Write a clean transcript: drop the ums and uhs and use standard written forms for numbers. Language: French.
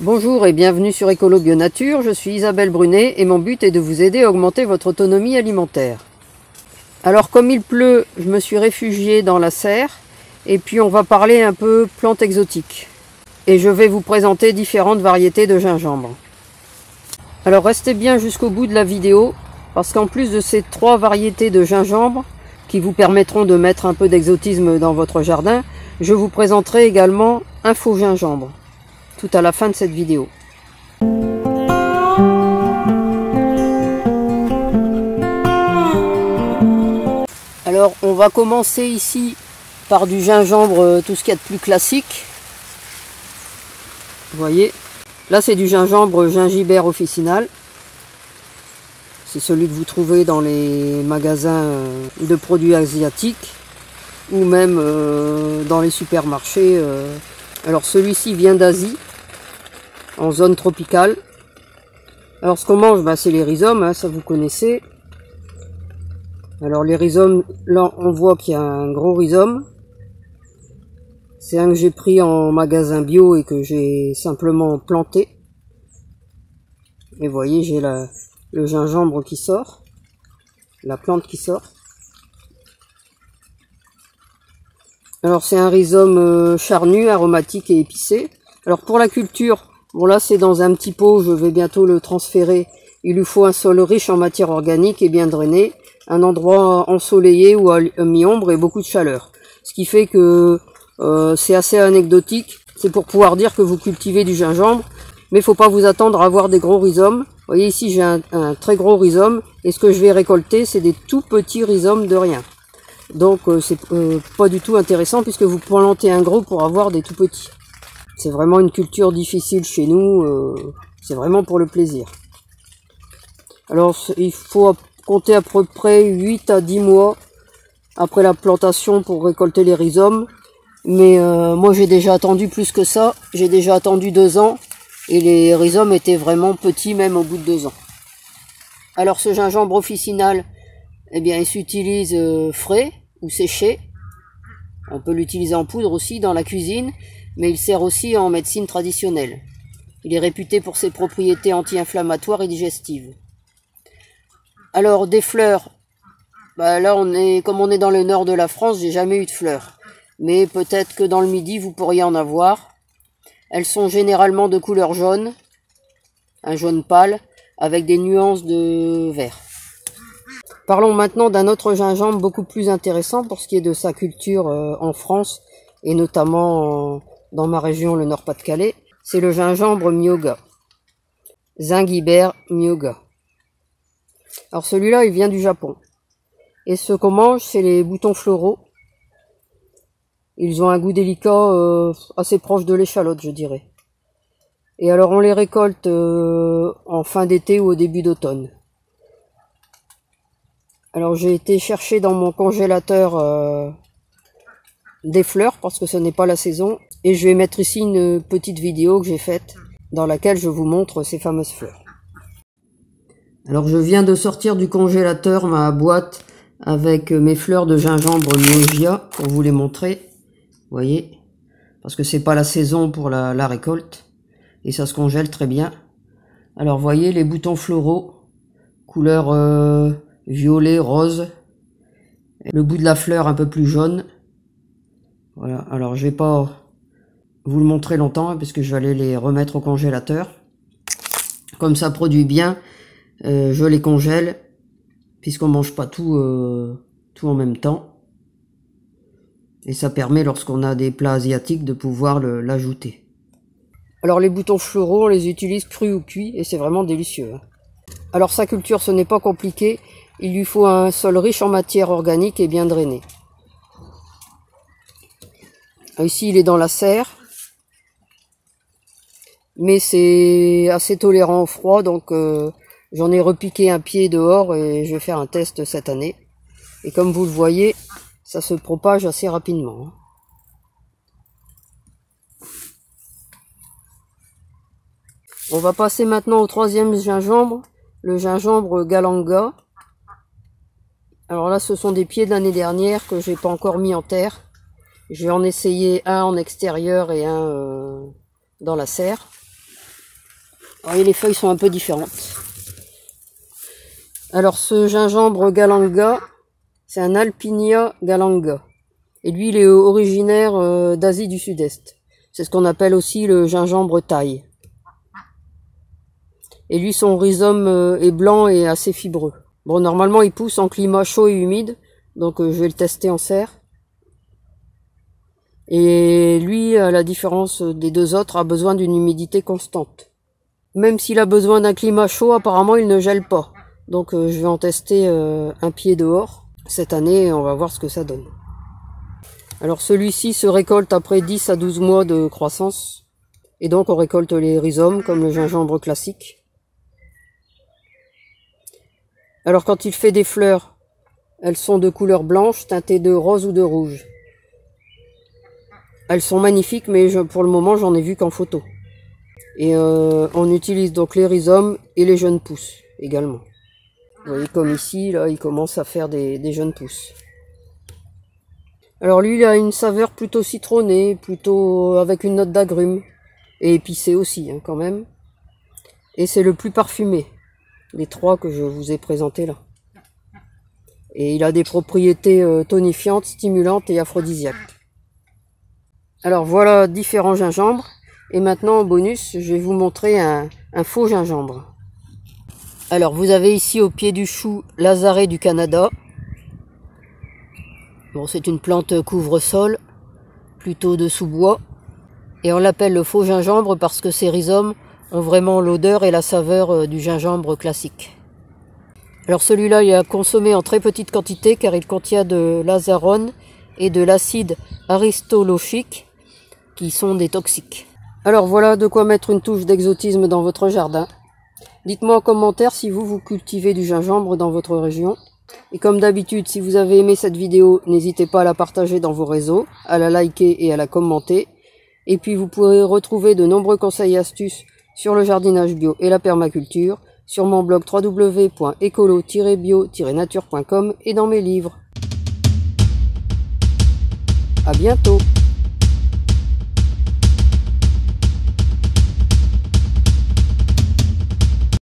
Bonjour et bienvenue sur Écolo Bio Nature, je suis Isabelle Brunet et mon but est de vous aider à augmenter votre autonomie alimentaire. Alors comme il pleut, je me suis réfugiée dans la serre et puis on va parler un peu plantes exotiques. Et je vais vous présenter différentes variétés de gingembre. Alors restez bien jusqu'au bout de la vidéo parce qu'en plus de ces 3 variétés de gingembre qui vous permettront de mettre un peu d'exotisme dans votre jardin, je vous présenterai également un faux gingembre tout à la fin de cette vidéo. Alors on va commencer ici par du gingembre, tout ce qu'il y a de plus classique. Vous voyez, là c'est du gingembre gingibert officinal. C'est celui que vous trouvez dans les magasins de produits asiatiques ou même dans les supermarchés. Alors celui-ci vient d'Asie, en zone tropicale. Alors ce qu'on mange, c'est les rhizomes, hein, ça vous connaissez. Alors les rhizomes, là on voit qu'il y a un gros rhizome. C'est un que j'ai pris en magasin bio et que j'ai simplement planté. Et vous voyez, j'ai le gingembre qui sort, la plante qui sort. Alors c'est un rhizome charnu, aromatique et épicé. Alors pour la culture, bon là c'est dans un petit pot, je vais bientôt le transférer. Il lui faut un sol riche en matière organique et bien drainé, un endroit ensoleillé ou à mi-ombre et beaucoup de chaleur. Ce qui fait que c'est assez anecdotique, c'est pour pouvoir dire que vous cultivez du gingembre, mais il ne faut pas vous attendre à avoir des gros rhizomes. Vous voyez ici j'ai un très gros rhizome et ce que je vais récolter c'est des tout petits rhizomes de rien. Donc c'est pas du tout intéressant puisque vous plantez un gros pour avoir des tout petits. C'est vraiment une culture difficile chez nous, c'est vraiment pour le plaisir. Alors il faut compter à peu près 8 à 10 mois après la plantation pour récolter les rhizomes. Mais moi j'ai déjà attendu plus que ça, j'ai déjà attendu 2 ans et les rhizomes étaient vraiment petits même au bout de 2 ans. Alors ce gingembre officinal, eh bien il s'utilise frais ou séché. On peut l'utiliser en poudre aussi dans la cuisine, mais il sert aussi en médecine traditionnelle. Il est réputé pour ses propriétés anti-inflammatoires et digestives. Alors des fleurs, là comme on est dans le nord de la France, j'ai jamais eu de fleurs. Mais peut-être que dans le midi vous pourriez en avoir. Elles sont généralement de couleur jaune, un jaune pâle, avec des nuances de vert. Parlons maintenant d'un autre gingembre beaucoup plus intéressant pour ce qui est de sa culture en France et notamment dans ma région, le Nord-Pas-de-Calais. C'est le gingembre myoga, Zingibert myoga. Alors celui-là, il vient du Japon. Et ce qu'on mange, c'est les boutons floraux. Ils ont un goût délicat assez proche de l'échalote, je dirais. Et alors on les récolte en fin d'été ou au début d'automne. Alors j'ai été chercher dans mon congélateur des fleurs parce que ce n'est pas la saison. Et je vais mettre ici une petite vidéo que j'ai faite dans laquelle je vous montre ces fameuses fleurs. Alors je viens de sortir du congélateur ma boîte avec mes fleurs de gingembre myogia pour vous les montrer. Vous voyez, parce que c'est pas la saison pour la récolte et ça se congèle très bien. Alors vous voyez les boutons floraux, couleur violet, rose, le bout de la fleur un peu plus jaune. Voilà, alors je vais pas vous le montrer longtemps parce que je vais aller les remettre au congélateur. Comme ça produit bien, je les congèle puisqu'on mange pas tout en même temps. Et ça permet, lorsqu'on a des plats asiatiques, de pouvoir l'ajouter. Alors les boutons floraux, on les utilise crus ou cuits, et c'est vraiment délicieux. Alors sa culture, ce n'est pas compliqué. Il lui faut un sol riche en matière organique et bien drainé. Ici, il est dans la serre. Mais c'est assez tolérant au froid, donc j'en ai repiqué un pied dehors et je vais faire un test cette année. Et comme vous le voyez, ça se propage assez rapidement. On va passer maintenant au 3e gingembre, le gingembre galanga. Alors là, ce sont des pieds de l'année dernière que j'ai pas encore mis en terre. Je vais en essayer un en extérieur et un dans la serre. Et les feuilles sont un peu différentes. Alors ce gingembre galanga, c'est un Alpinia galanga. Et lui, il est originaire d'Asie du Sud-Est. C'est ce qu'on appelle aussi le gingembre thaï. Et lui, son rhizome est blanc et assez fibreux. Bon, normalement, il pousse en climat chaud et humide. Donc je vais le tester en serre. Et lui, à la différence des deux autres, a besoin d'une humidité constante. Même s'il a besoin d'un climat chaud, apparemment il ne gèle pas. Donc je vais en tester un pied dehors cette année et on va voir ce que ça donne. Alors celui-ci se récolte après 10 à 12 mois de croissance. Et donc on récolte les rhizomes comme le gingembre classique. Alors quand il fait des fleurs, elles sont de couleur blanche teintées de rose ou de rouge. Elles sont magnifiques, mais pour le moment, j'en ai vu qu'en photo. Et on utilise donc les rhizomes et les jeunes pousses également. Vous voyez, comme ici, là, il commence à faire des jeunes pousses. Alors lui, il a une saveur plutôt citronnée, plutôt avec une note d'agrumes. Et épicée aussi, hein, quand même. Et c'est le plus parfumé des trois que je vous ai présentés là. Et il a des propriétés tonifiantes, stimulantes et aphrodisiaques. Alors voilà différents gingembres. Et maintenant en bonus, je vais vous montrer un faux gingembre. Alors vous avez ici au pied du chou Lazaret du Canada. Bon, c'est une plante couvre-sol, plutôt de sous-bois. Et on l'appelle le faux gingembre parce que ses rhizomes ont vraiment l'odeur et la saveur du gingembre classique. Alors celui-là, il est à consommer en très petite quantité car il contient de l'azarone et de l'acide aristolochique qui sont des toxiques. Alors voilà de quoi mettre une touche d'exotisme dans votre jardin. Dites-moi en commentaire si vous cultivez du gingembre dans votre région. Et comme d'habitude, si vous avez aimé cette vidéo, n'hésitez pas à la partager dans vos réseaux, à la liker et à la commenter. Et puis vous pourrez retrouver de nombreux conseils et astuces sur le jardinage bio et la permaculture sur mon blog www.écolo-bio-nature.com et dans mes livres. À bientôt!